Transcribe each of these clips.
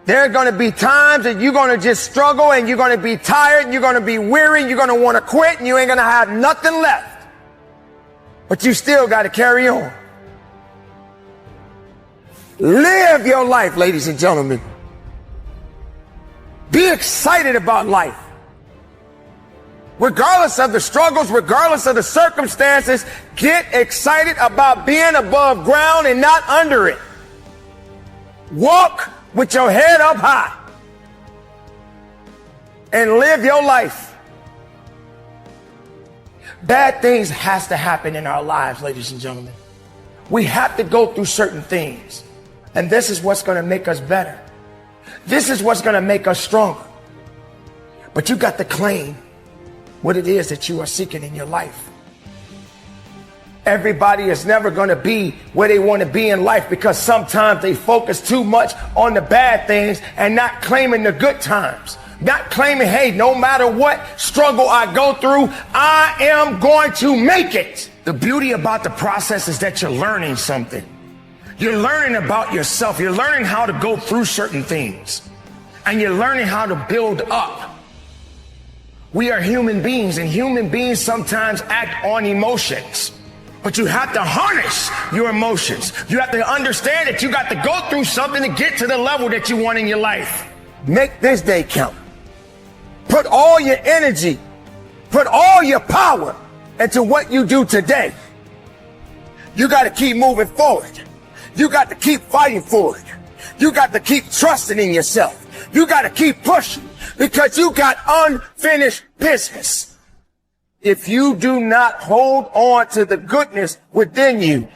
There are going to be times that you're going to just struggle and you're going to be tired and you're going to be weary and you're going to want to quit and you ain't going to have nothing left. But you still got to carry on. Live your life, ladies and gentlemen. Be excited about life. Regardless of the struggles, regardless of the circumstances, get excited about being above ground and not under it. Walk with your head up high and live your life. Bad things has to happen in our lives, ladies and gentlemen. We have to go through certain things. And this is what's going to make us better. This is what's going to make us stronger. But you got to claim what it is that you are seeking in your life. Everybody is never going to be where they want to be in life because sometimes they focus too much on the bad things and not claiming the good times. Not claiming, hey, no matter what struggle I go through, I am going to make it. The beauty about the process is that you're learning something. You're learning about yourself. You're learning how to go through certain things. And you're learning how to build up. We are human beings, and human beings sometimes act on emotions. But you have to harness your emotions. You have to understand that you got to go through something to get to the level that you want in your life. Make this day count. Put all your energy, put all your power into what you do today. You got to keep moving forward. You got to keep fighting for it. You got to keep trusting in yourself. You got to keep pushing because you got unfinished business. If you do not hold on to the goodness within you,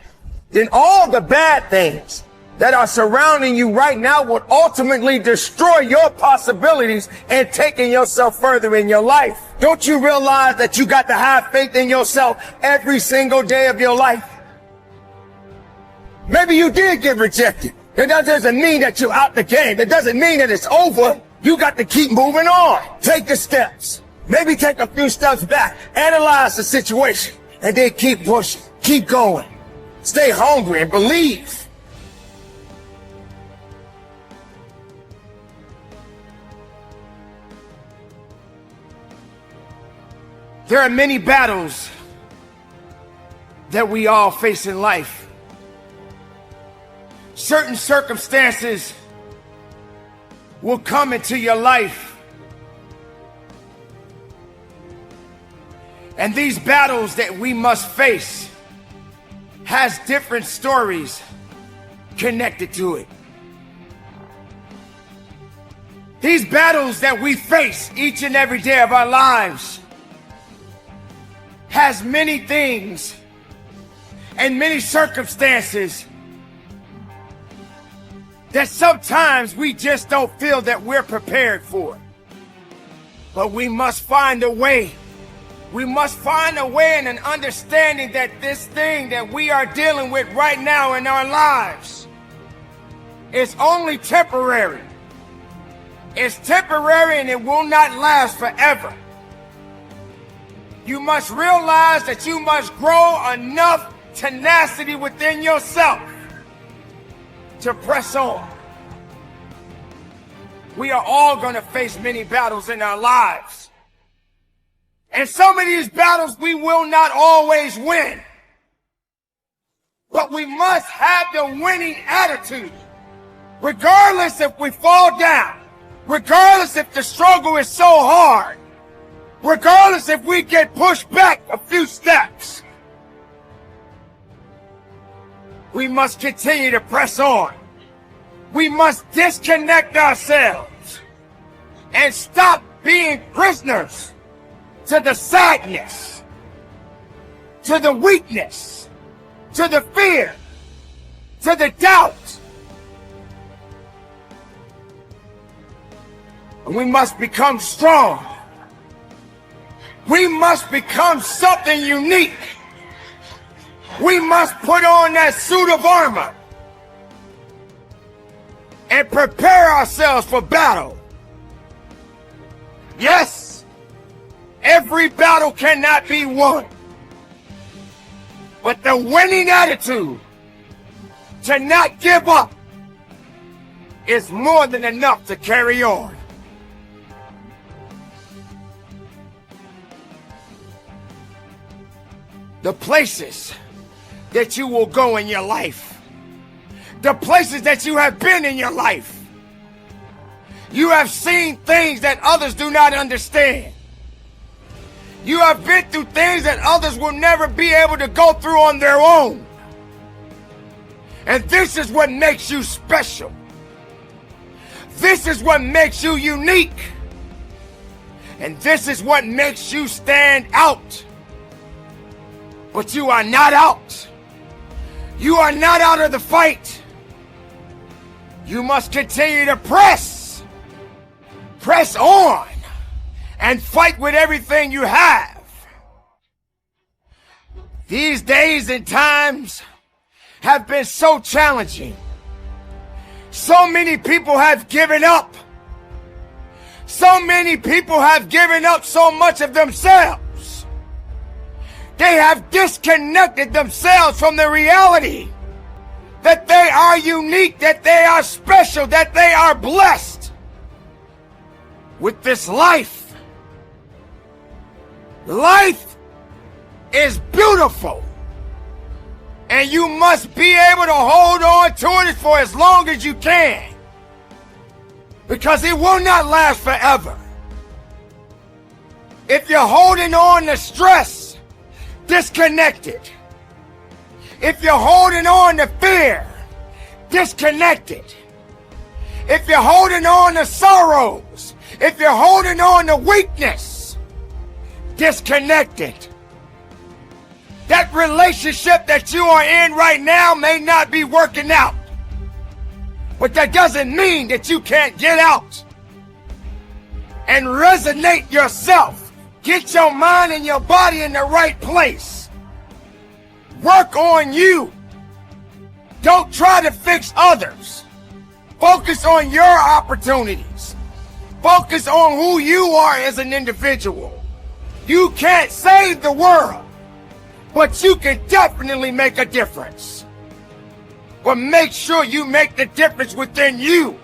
then all the bad things that are surrounding you right now will ultimately destroy your possibilities and taking yourself further in your life. Don't you realize that you got to have faith in yourself every single day of your life? Maybe you did get rejected. That doesn't mean that you're out the game. It doesn't mean that it's over. You got to keep moving on. Take the steps. Maybe take a few steps back. Analyze the situation. And then keep pushing. Keep going. Stay hungry and believe. There are many battles that we all face in life. Certain circumstances will come into your life. And these battles that we must face has different stories connected to it. These battles that we face each and every day of our lives has many things and many circumstances that sometimes we just don't feel that we're prepared for. But we must find a way. We must find a way and an understanding that this thing that we are dealing with right now in our lives is only temporary. It's temporary and it will not last forever. You must realize that you must grow enough tenacity within yourself to press on. We are all going to face many battles in our lives. And some of these battles we will not always win. But we must have the winning attitude. Regardless if we fall down. Regardless if the struggle is so hard. Regardless if we get pushed back a few steps. We must continue to press on. We must disconnect ourselves and stop being prisoners to the sadness, to the weakness, to the fear, to the doubt. And we must become strong. We must become something unique. We must put on that suit of armor and prepare ourselves for battle. Yes, every battle cannot be won. But the winning attitude to not give up, is more than enough to carry on. The places that you will go in your life, the places that you have been in your life, you have seen things that others do not understand. You have been through things that others will never be able to go through on their own. And this is what makes you special. This is what makes you unique. And this is what makes you stand out. But you are not out. You are not out of the fight. You must continue to press. Press on. And fight with everything you have. These days and times have been so challenging. So many people have given up. So many people have given up so much of themselves. They have disconnected themselves from the reality that they are unique, that they are special, that they are blessed with this life. Life is beautiful, and you must be able to hold on to it for as long as you can, because it will not last forever. If you're holding on to stress, disconnect it. If you're holding on to fear, disconnect it. If you're holding on to sorrows, if you're holding on to weakness, disconnect it. That relationship that you are in right now may not be working out, but that doesn't mean that you can't get out and resonate yourself. Get your mind and your body in the right place. Work on you. Don't try to fix others. Focus on your opportunities. Focus on who you are as an individual. You can't save the world, but you can definitely make a difference. But make sure you make the difference within you.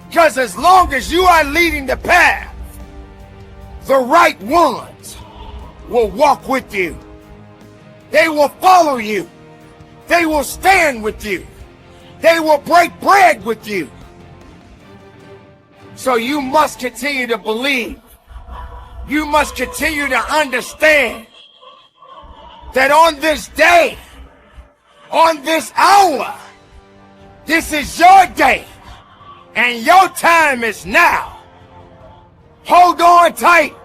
Because as long as you are leading the path, the right ones will walk with you. They will follow you. They will stand with you. They will break bread with you. So you must continue to believe. You must continue to understand that on this day, on this hour, this is your day, and your time is now. Hold on tight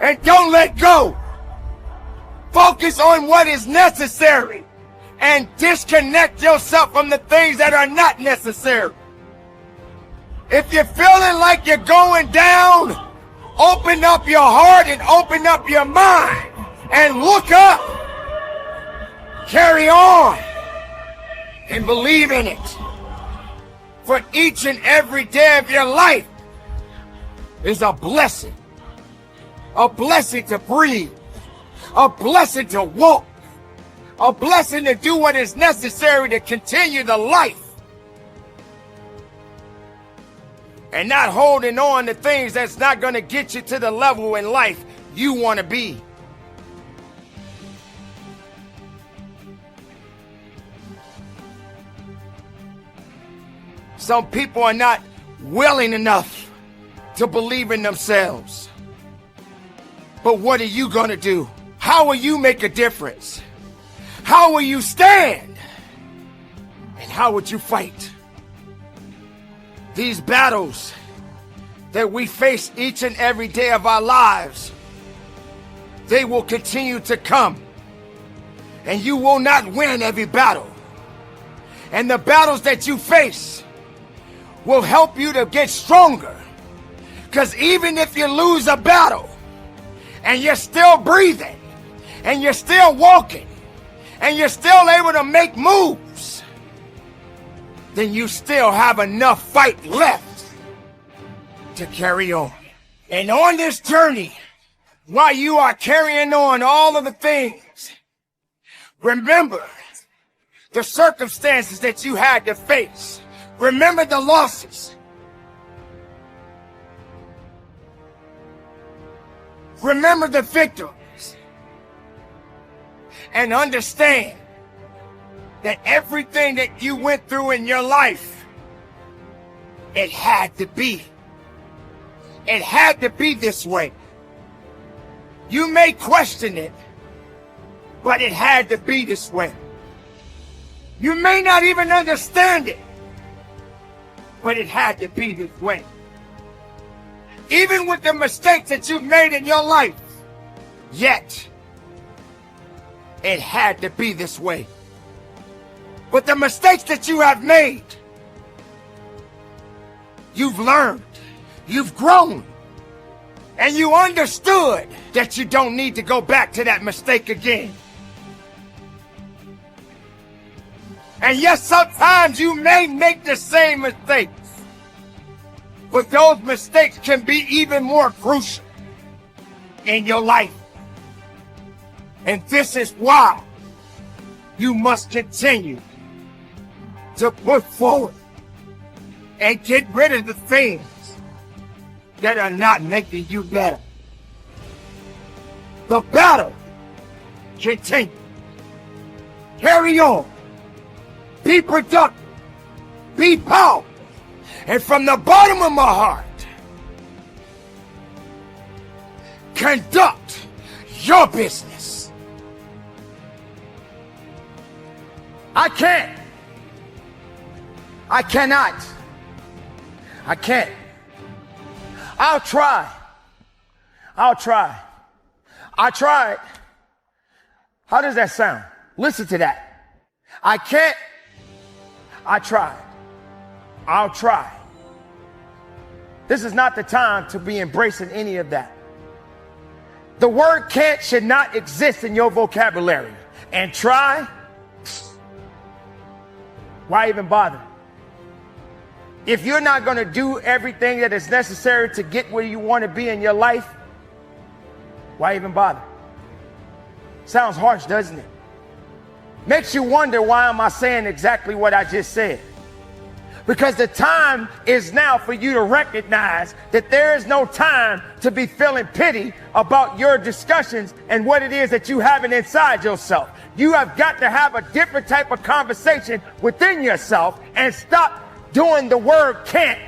and don't let go. Focus on what is necessary and disconnect yourself from the things that are not necessary. If you're feeling like you're going down, open up your heart and open up your mind and look up. Carry on and believe in it. For each and every day of your life is a blessing. A blessing to breathe. A blessing to walk. A blessing to do what is necessary to continue the life. And not holding on to things that's not going to get you to the level in life you want to be. Some people are not willing enough to believe in themselves. But what are you going to do? How will you make a difference? How will you stand? And how would you fight? These battles that we face each and every day of our lives, they will continue to come. And you will not win every battle. And the battles that you face will help you to get stronger. Because even if you lose a battle and you're still breathing and you're still walking and you're still able to make moves, then you still have enough fight left to carry on. And on this journey, while you are carrying on all of the things, remember the circumstances that you had to face Remember the losses. Remember the victories. And understand that everything that you went through in your life, it had to be. It had to be this way. You may question it, but it had to be this way. You may not even understand it, but it had to be this way. Even with the mistakes that you've made in your life, yet it had to be this way. But the mistakes that you have made, you've learned, you've grown, and you understood that you don't need to go back to that mistake again. And yes, sometimes you may make the same mistakes, but those mistakes can be even more crucial in your life. And this is why you must continue to push forward and get rid of the things that are not making you better. The battle continues. Carry on. Be productive. Be powerful. And from the bottom of my heart, conduct your business. I can't. I cannot. I can't. I'll try. I'll try. I tried. How does that sound? Listen to that. I can't. I tried. I'll try. This is not the time to be embracing any of that. The word can't should not exist in your vocabulary. And try, why even bother? If you're not going to do everything that is necessary to get where you want to be in your life, why even bother? Sounds harsh, doesn't it? Makes you wonder, why am I saying exactly what I just said? Because the time is now for you to recognize that there is no time to be feeling pity about your discussions and what it is that you have inside yourself. You have got to have a different type of conversation within yourself and stop doing the word can't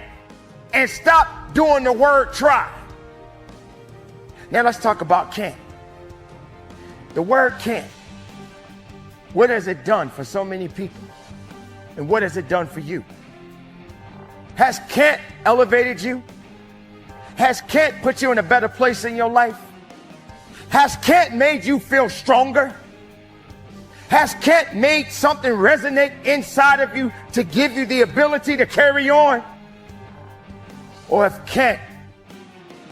and stop doing the word try. Now let's talk about can't. The word can't. What has it done for so many people? And what has it done for you? Has can't elevated you? Has can't put you in a better place in your life? Has can't made you feel stronger? Has can't made something resonate inside of you to give you the ability to carry on? Or if can't,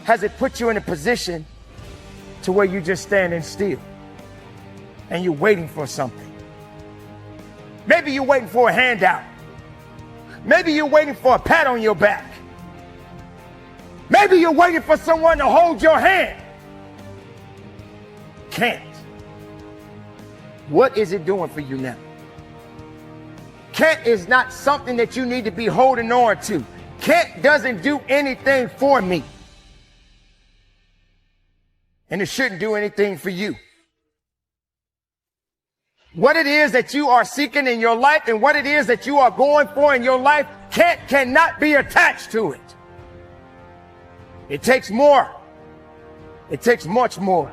has it put you in a position to where you're just standing still and you're waiting for something? Maybe you're waiting for a handout. Maybe you're waiting for a pat on your back. Maybe you're waiting for someone to hold your hand. Can't. What is it doing for you now? Can't is not something that you need to be holding on to. Can't doesn't do anything for me. And it shouldn't do anything for you. What it is that you are seeking in your life and what it is that you are going for in your life cannot be attached to it. It takes more. It takes much more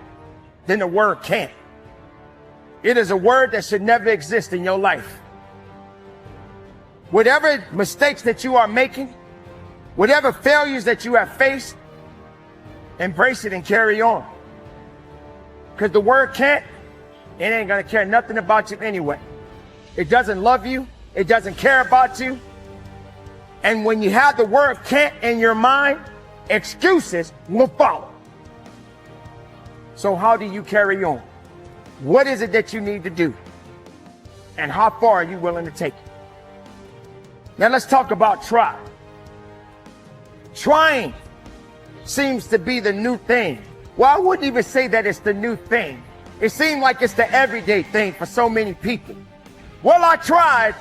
than the word can't. It is a word that should never exist in your life. Whatever mistakes that you are making, whatever failures that you have faced, embrace it and carry on. Because the word can't, it ain't going to care nothing about you anyway. It doesn't love you. It doesn't care about you. And when you have the word can't in your mind, excuses will follow. So how do you carry on? What is it that you need to do? And how far are you willing to take it? Now let's talk about try. Trying seems to be the new thing. Well, I wouldn't even say that it's the new thing. It seems like it's the everyday thing for so many people. Well, I tried.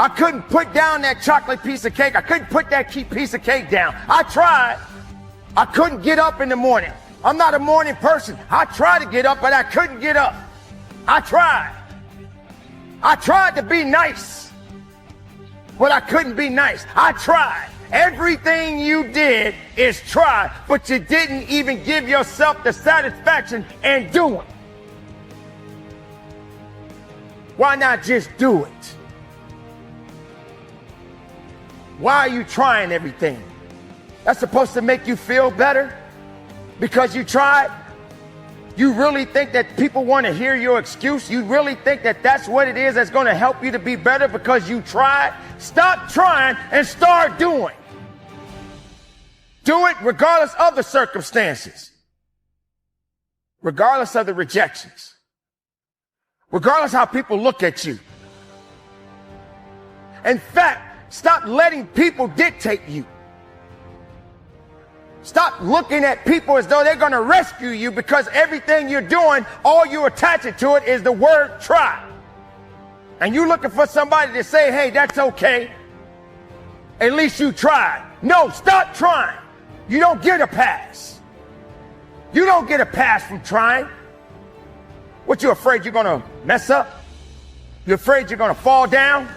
I couldn't put down that chocolate piece of cake. I couldn't put that piece of cake down. I tried. I couldn't get up in the morning. I'm not a morning person. I tried to get up, but I couldn't get up. I tried. I tried to be nice, but I couldn't be nice. I tried. Everything you did is try, but you didn't even give yourself the satisfaction in doing. Why not just do it? Why are you trying everything? That's supposed to make you feel better because you tried? You really think that people want to hear your excuse? You really think that that's what it is that's going to help you to be better because you tried? Stop trying and start doing. Do it regardless of the circumstances, regardless of the rejections, regardless how people look at you. In fact, stop letting people dictate you. Stop looking at people as though they're going to rescue you because everything you're doing, all you're attaching to it is the word try. And you're looking for somebody to say, hey, that's okay. At least you tried. No, stop trying. You don't get a pass. You don't get a pass from trying. What, you afraid you're going to mess up? You're afraid you're going to fall down?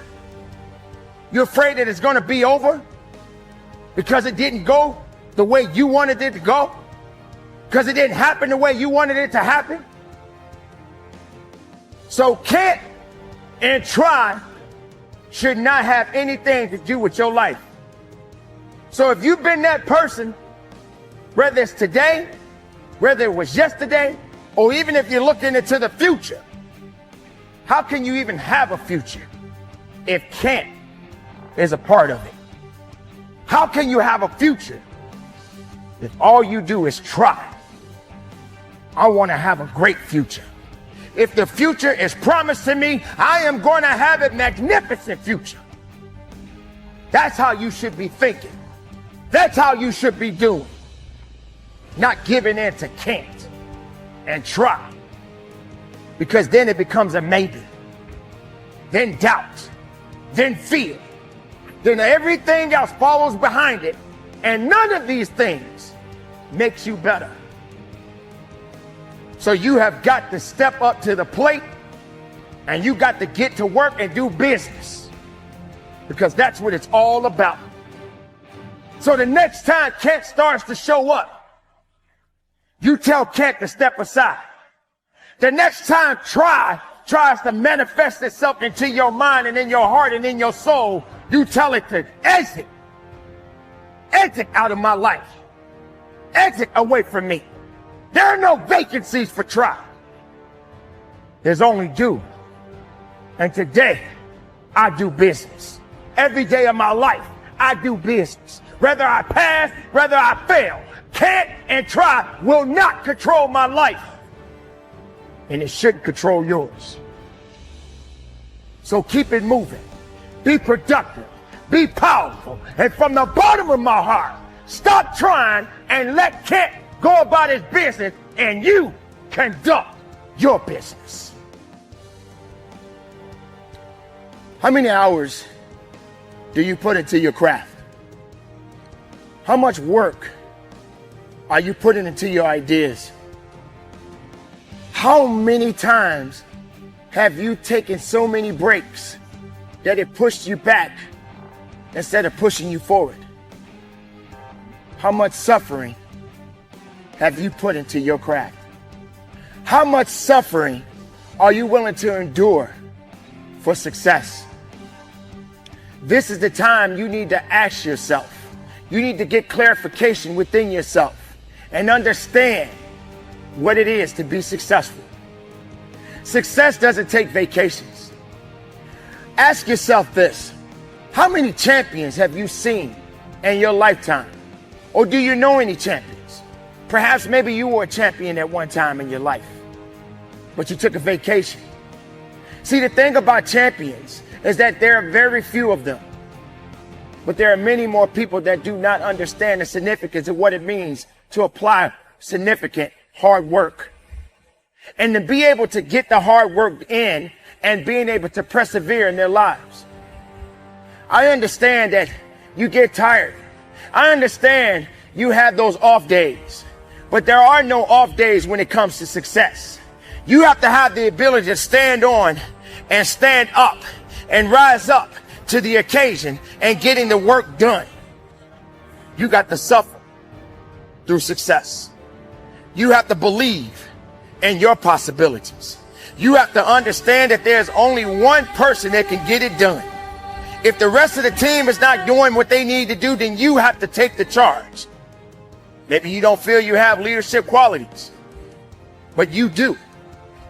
You're afraid that it's going to be over because it didn't go the way you wanted it to go? Because it didn't happen the way you wanted it to happen? So can't and try should not have anything to do with your life. So if you've been that person, whether it's today, whether it was yesterday, or even if you're looking into the future, how can you even have a future if can't is a part of it? How can you have a future if all you do is try? I want to have a great future. If the future is promised to me, I am going to have a magnificent future. That's how you should be thinking. That's how you should be doing. Not giving in to can't and try. Because then it becomes a maybe. Then doubt. Then fear. Then everything else follows behind it. And none of these things makes you better. So you have got to step up to the plate and you got to get to work and do business. Because that's what it's all about. So the next time Kent starts to show up, you tell Kent to step aside. The next time tries to manifest itself into your mind and in your heart and in your soul, you tell it to exit. Exit out of my life. Exit away from me. There are no vacancies for try. There's only do. And today, I do business. Every day of my life, I do business. Whether I pass, whether I fail, can't and try will not control my life. And it shouldn't control yours. So keep it moving. Be productive. Be powerful. And from the bottom of my heart, stop trying and let Kent go about his business and you conduct your business. How many hours do you put into your craft? How much work are you putting into your ideas? How many times have you taken so many breaks that it pushed you back instead of pushing you forward? How much suffering have you put into your craft? How much suffering are you willing to endure for success? This is the time you need to ask yourself. You need to get clarification within yourself and understand what it is to be successful. Success doesn't take vacations. Ask yourself this: how many champions have you seen in your lifetime? Or do you know any champions? Perhaps maybe you were a champion at one time in your life, but you took a vacation. See, the thing about champions is that there are very few of them. But there are many more people that do not understand the significance of what it means to apply significant hard work. And to be able to get the hard work in and being able to persevere in their lives. I understand that you get tired. I understand you have those off days, but there are no off days when it comes to success. You have to have the ability to stand on and stand up and rise up to the occasion and getting the work done. You got to suffer through success. You have to believe in your possibilities. You have to understand that there's only one person that can get it done. If the rest of the team is not doing what they need to do, then you have to take the charge. Maybe you don't feel you have leadership qualities, but you do.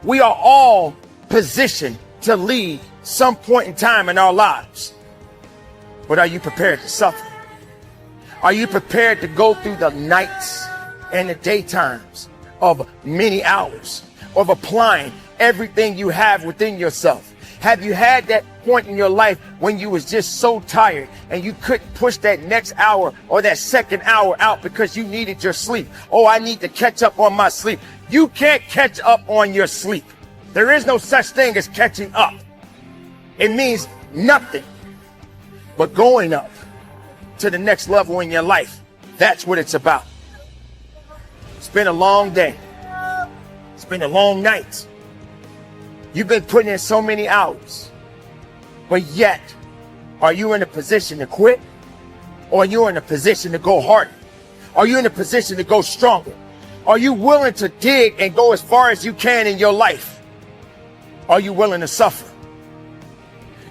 We are all positioned to lead some point in time in our lives. But are you prepared to suffer? Are you prepared to go through the nights and the daytimes of many hours of applying everything you have within yourself? Have you had that point in your life when you was just so tired and you couldn't push that next hour or that second hour out because you needed your sleep? Oh, I need to catch up on my sleep. You can't catch up on your sleep. There is no such thing as catching up. It means nothing but going up to the next level in your life. That's what it's about. It's been a long day. It's been a long night. You've been putting in so many hours, but yet, are you in a position to quit? Or are you in a position to go harder? Are you in a position to go stronger? Are you willing to dig and go as far as you can in your life? Are you willing to suffer?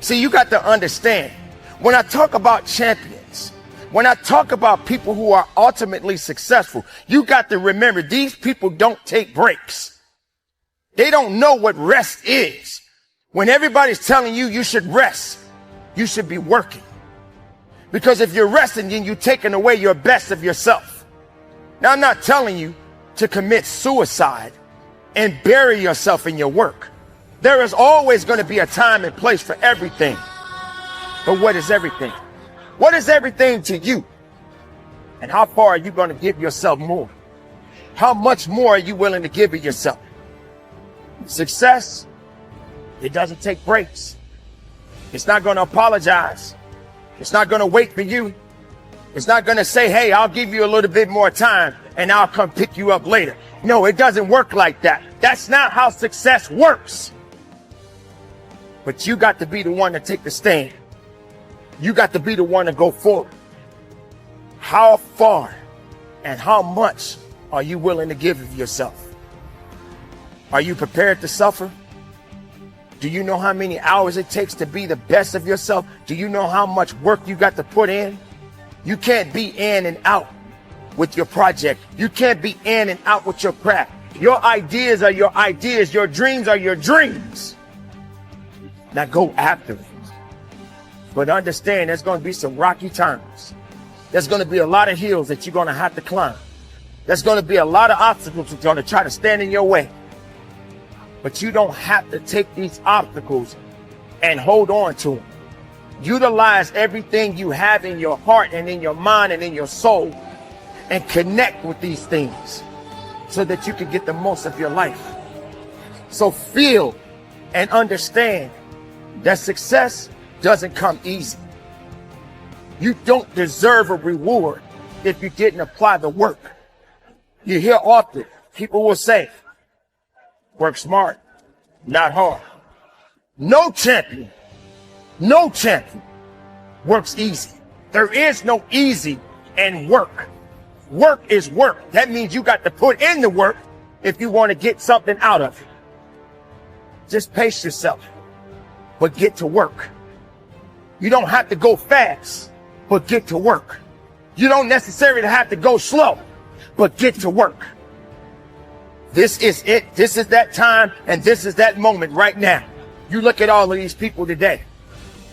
See, you got to understand, when I talk about champions, when I talk about people who are ultimately successful, you got to remember these people don't take breaks. They don't know what rest is. When everybody's telling you you should rest, you should be working. Because if you're resting, then you're taking away your best of yourself. Now, I'm not telling you to commit suicide and bury yourself in your work. There is always going to be a time and place for everything. But what is everything? What is everything to you? And how far are you going to give yourself more? How much more are you willing to give of yourself? Success, it doesn't take breaks. It's not going to apologize. It's not going to wait for you. It's not going to say, hey, I'll give you a little bit more time and I'll come pick you up later. No, it doesn't work like that. That's not how success works. But you got to be the one to take the stand. You got to be the one to go forward. How far and how much are you willing to give of yourself? Are you prepared to suffer? Do you know how many hours it takes to be the best of yourself? Do you know how much work you got to put in? You can't be in and out with your project. You can't be in and out with your craft. Your ideas are your ideas. Your dreams are your dreams. Now go after it. But understand there's going to be some rocky times. There's going to be a lot of hills that you're going to have to climb. There's going to be a lot of obstacles that are going to try to stand in your way. But you don't have to take these obstacles and hold on to them. Utilize everything you have in your heart and in your mind and in your soul and connect with these things so that you can get the most of your life. So feel and understand that success doesn't come easy. You don't deserve a reward if you didn't apply the work. You hear often people will say, work smart, not hard. No champion works easy. There is no easy in work. Work is work. That means you got to put in the work if you want to get something out of it. Just pace yourself, but get to work. You don't have to go fast, but get to work. You don't necessarily have to go slow, but get to work. This is it. This is that time, and this is that moment right now. You look at all of these people today.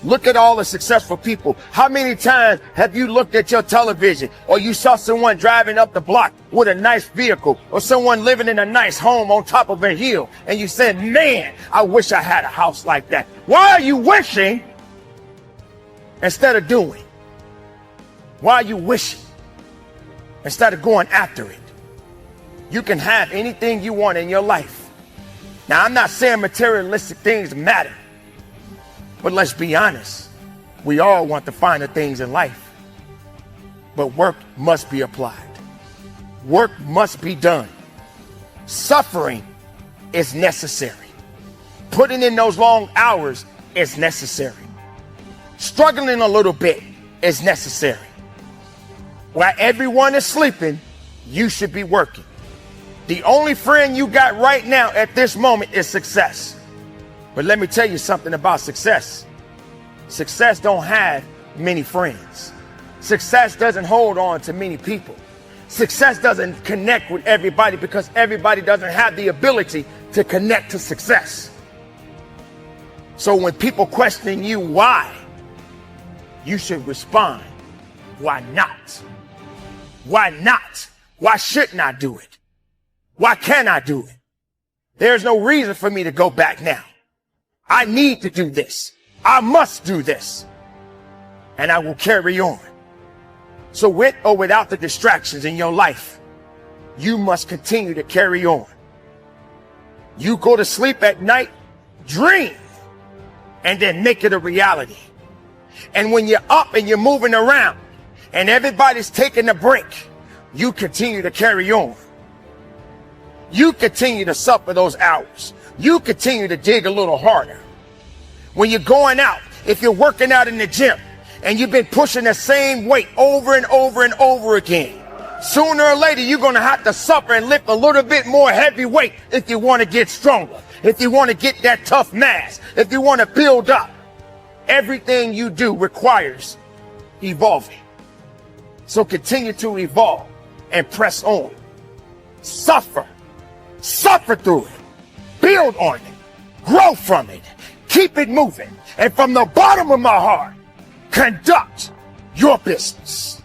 Look at all the successful people. How many times have you looked at your television or you saw someone driving up the block with a nice vehicle or someone living in a nice home on top of a hill and you said, man, I wish I had a house like that. Why are you wishing instead of doing? Why are you wishing instead of going after it? You can have anything you want in your life. Now, I'm not saying materialistic things matter, but let's be honest. We all want the finer things in life, but work must be applied. Work must be done. Suffering is necessary. Putting in those long hours is necessary. Struggling a little bit is necessary. While everyone is sleeping, you should be working. The only friend you got right now at this moment is success. But let me tell you something about success. Success don't have many friends. Success doesn't hold on to many people. Success doesn't connect with everybody because everybody doesn't have the ability to connect to success. So when people question you why, you should respond, why not? Why not? Why shouldn't I do it? Why can't I do it? There's no reason for me to go back now. I need to do this. I must do this. And I will carry on. So with or without the distractions in your life, you must continue to carry on. You go to sleep at night, dream, and then make it a reality. And when you're up and you're moving around and everybody's taking a break, you continue to carry on. You continue to suffer those hours. You continue to dig a little harder. When you're going out, if you're working out in the gym and you've been pushing the same weight over and over and over again, sooner or later, you're going to have to suffer and lift a little bit more heavy weight if you want to get stronger, if you want to get that tough mass, if you want to build up. Everything you do requires evolving. So continue to evolve and press on. Suffer through it, build on it, grow from it, keep it moving. And from the bottom of my heart, conduct your business.